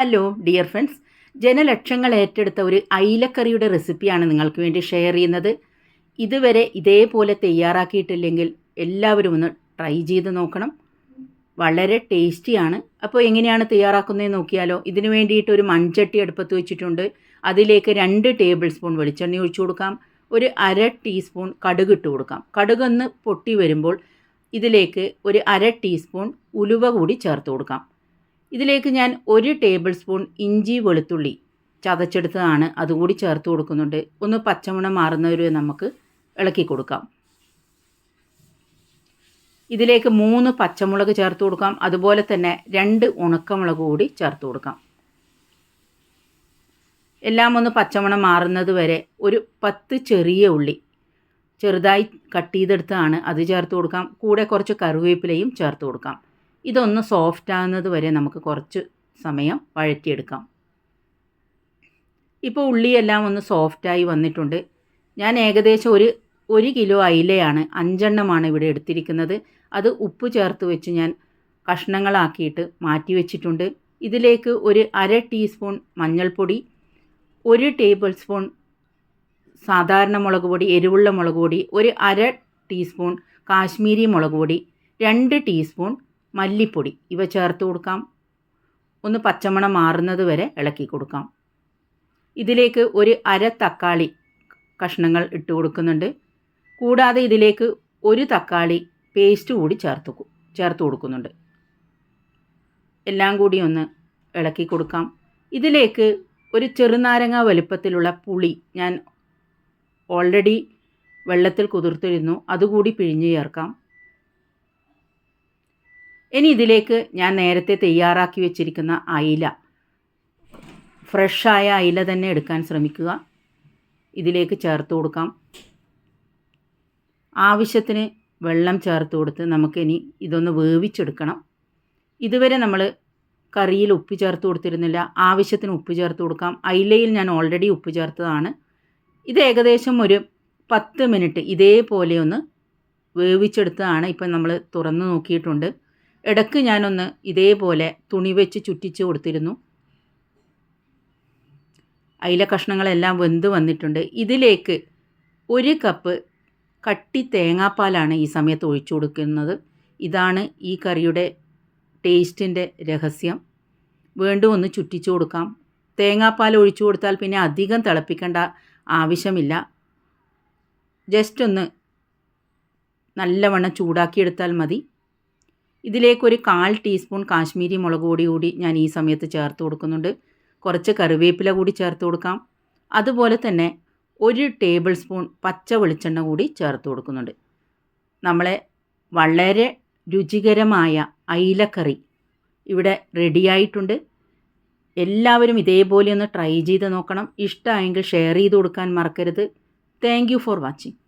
Hello dear friends, ജനലക്ഷങ്ങൾ ഏറ്റെടുത്ത ഒരു അയിലക്കറിയുടെ റെസിപ്പിയാണ് നിങ്ങൾക്ക് വേണ്ടി ഷെയർ ചെയ്യുന്നത്. ഇതുവരെ ഇതേപോലെ തയ്യാറാക്കിയിട്ടില്ലെങ്കിൽ എല്ലാവരും ഒന്ന് ട്രൈ ചെയ്ത് നോക്കണം. വളരെ ടേസ്റ്റിയാണ്. അപ്പോൾ എങ്ങനെയാണ് തയ്യാറാക്കുന്നതെന്ന് നോക്കിയാലോ. ഇതിനു വേണ്ടിയിട്ട് ഒരു മൺചട്ടി അടുപ്പത്ത് വെച്ചിട്ടുണ്ട്. അതിലേക്ക് 2 ടേബിൾ സ്പൂൺ വെളിച്ചെണ്ണ ഒഴിച്ചു കൊടുക്കാം. ഒരു അര ടീസ്പൂൺ കടുക് ഇട്ട് കൊടുക്കാം. കടുകൊന്ന് പൊട്ടി വരുമ്പോൾ ഇതിലേക്ക് ഒരു അര ടീസ്പൂൺ ഉലുവ കൂടി ചേർത്ത് കൊടുക്കാം. ഇതിലേക്ക് ഞാൻ 1 ടേബിൾ സ്പൂൺ ഇഞ്ചി വെളുത്തുള്ളി ചതച്ചെടുത്തതാണ്, അതുകൂടി ചേർത്ത് കൊടുക്കുന്നുണ്ട്. ഒന്ന് പച്ചമണം മാറുന്നവരെ നമുക്ക് ഇളക്കി കൊടുക്കാം. ഇതിലേക്ക് 3 പച്ചമുളക് ചേർത്ത് കൊടുക്കാം. അതുപോലെ തന്നെ 2 ഉണക്കമുളക് കൂടി ചേർത്ത് കൊടുക്കാം. എല്ലാം ഒന്ന് പച്ചമണം മാറുന്നത് വരെ ഒരു 10 ചെറിയ ഉള്ളി ചെറുതായി കട്ട് ചെയ്തെടുത്താണ്, അത് ചേർത്ത് കൊടുക്കാം. കൂടെ കുറച്ച് കറിവേപ്പിലയും ചേർത്ത് കൊടുക്കാം. ഇതൊന്ന് സോഫ്റ്റ് ആകുന്നത് വരെ നമുക്ക് കുറച്ച് സമയം വഴറ്റിയെടുക്കാം. ഇപ്പോൾ ഉള്ളിയെല്ലാം ഒന്ന് സോഫ്റ്റായി വന്നിട്ടുണ്ട്. ഞാൻ ഏകദേശം ഒരു കിലോ അയിലയാണ്, 5 എണ്ണമാണ് ഇവിടെ എടുത്തിരിക്കുന്നത്. അത് ഉപ്പ് ചേർത്ത് വെച്ച് ഞാൻ കഷ്ണങ്ങളാക്കിയിട്ട് മാറ്റി വെച്ചിട്ടുണ്ട്. ഇതിലേക്ക് ഒരു അര ടീസ്പൂൺ മഞ്ഞൾപ്പൊടി, 1 ടേബിൾ സ്പൂൺ സാധാരണ മുളക് പൊടി, എരിവുള്ള മുളക് പൊടി, ഒരു അര ടീസ്പൂൺ കാശ്മീരി മുളക് പൊടി, 2 ടീസ്പൂൺ മല്ലിപ്പൊടി ഇവ ചേർത്ത് കൊടുക്കാം. ഒന്ന് പച്ചമണം മാറുന്നത് വരെ ഇളക്കി കൊടുക്കാം. ഇതിലേക്ക് ഒരു അര തക്കാളി കഷ്ണങ്ങൾ ഇട്ട് കൊടുക്കുന്നുണ്ട്. കൂടാതെ ഇതിലേക്ക് ഒരു തക്കാളി പേസ്റ്റ് കൂടി ചേർത്ത് കൊടുക്കുന്നുണ്ട്. എല്ലാം കൂടി ഒന്ന് ഇളക്കി കൊടുക്കാം. ഇതിലേക്ക് ഒരു ചെറുനാരങ്ങ വലുപ്പത്തിലുള്ള പുളി ഞാൻ ഓൾറെഡി വെള്ളത്തിൽ കുതിർത്തിരുന്നു, അതുകൂടി പിഴിഞ്ഞ് ചേർക്കാം. ഇനി ഇതിലേക്ക് ഞാൻ നേരത്തെ തയ്യാറാക്കി വെച്ചിരിക്കുന്ന അയില, ഫ്രഷായ അയില തന്നെ എടുക്കാൻ ശ്രമിക്കുക. ഇതിലേക്ക് ചേർത്ത് കൊടുക്കാം. ആവശ്യത്തിന് വെള്ളം ചേർത്ത് കൊടുത്ത് നമുക്കിനി ഇതൊന്ന് വേവിച്ചെടുക്കണം. ഇതുവരെ നമ്മൾ കറിയിൽ ഉപ്പ് ചേർത്ത് കൊടുത്തിരുന്നില്ല. ആവശ്യത്തിന് ഉപ്പ് ചേർത്ത് കൊടുക്കാം. അയിലയിൽ ഞാൻ ഓൾറെഡി ഉപ്പ് ചേർത്തതാണ്. ഇത് ഏകദേശം ഒരു 10 മിനിറ്റ് ഇതേപോലെ ഒന്ന് വേവിച്ചെടുത്തതാണ്. ഇപ്പം നമ്മൾ തുറന്ന് നോക്കിയിട്ടുണ്ട്. ഇടയ്ക്ക് ഞാനൊന്ന് ഇതേപോലെ തുണി വെച്ച് ചുറ്റിച്ച് കൊടുത്തിരുന്നു. അയില കഷ്ണങ്ങളെല്ലാം വെന്ത് വന്നിട്ടുണ്ട്. ഇതിലേക്ക് 1 കപ്പ് കട്ടി തേങ്ങാപ്പാലാണ് ഈ സമയത്ത് ഒഴിച്ചു കൊടുക്കുന്നത്. ഇതാണ് ഈ കറിയുടെ ടേസ്റ്റിൻ്റെ രഹസ്യം. വീണ്ടും ഒന്ന് ചുറ്റിച്ചു കൊടുക്കാം. തേങ്ങാപ്പാൽ ഒഴിച്ചു കൊടുത്താൽ പിന്നെ അധികം തിളപ്പിക്കേണ്ട ആവശ്യമില്ല. ജസ്റ്റ് ഒന്ന് നല്ലവണ്ണം ചൂടാക്കിയെടുത്താൽ മതി. ഇതിലേക്കൊരു 1/4 ടീസ്പൂൺ കാശ്മീരി മുളക് പൊടി കൂടി ഞാൻ ഈ സമയത്ത് ചേർത്ത് കൊടുക്കുന്നുണ്ട്. കുറച്ച് കറിവേപ്പില കൂടി ചേർത്ത് കൊടുക്കാം. അതുപോലെ തന്നെ 1 ടേബിൾ സ്പൂൺ പച്ച വെളിച്ചെണ്ണ കൂടി ചേർത്ത് കൊടുക്കുന്നുണ്ട്. നമ്മളെ വളരെ രുചികരമായ അയിലക്കറി ഇവിടെ റെഡിയായിട്ടുണ്ട്. എല്ലാവരും ഇതേപോലെ ഒന്ന് ട്രൈ ചെയ്ത് നോക്കണം. ഇഷ്ടമായെങ്കിൽ ഷെയർ ചെയ്ത് കൊടുക്കാൻ മറക്കരുത്. Thank you for watching.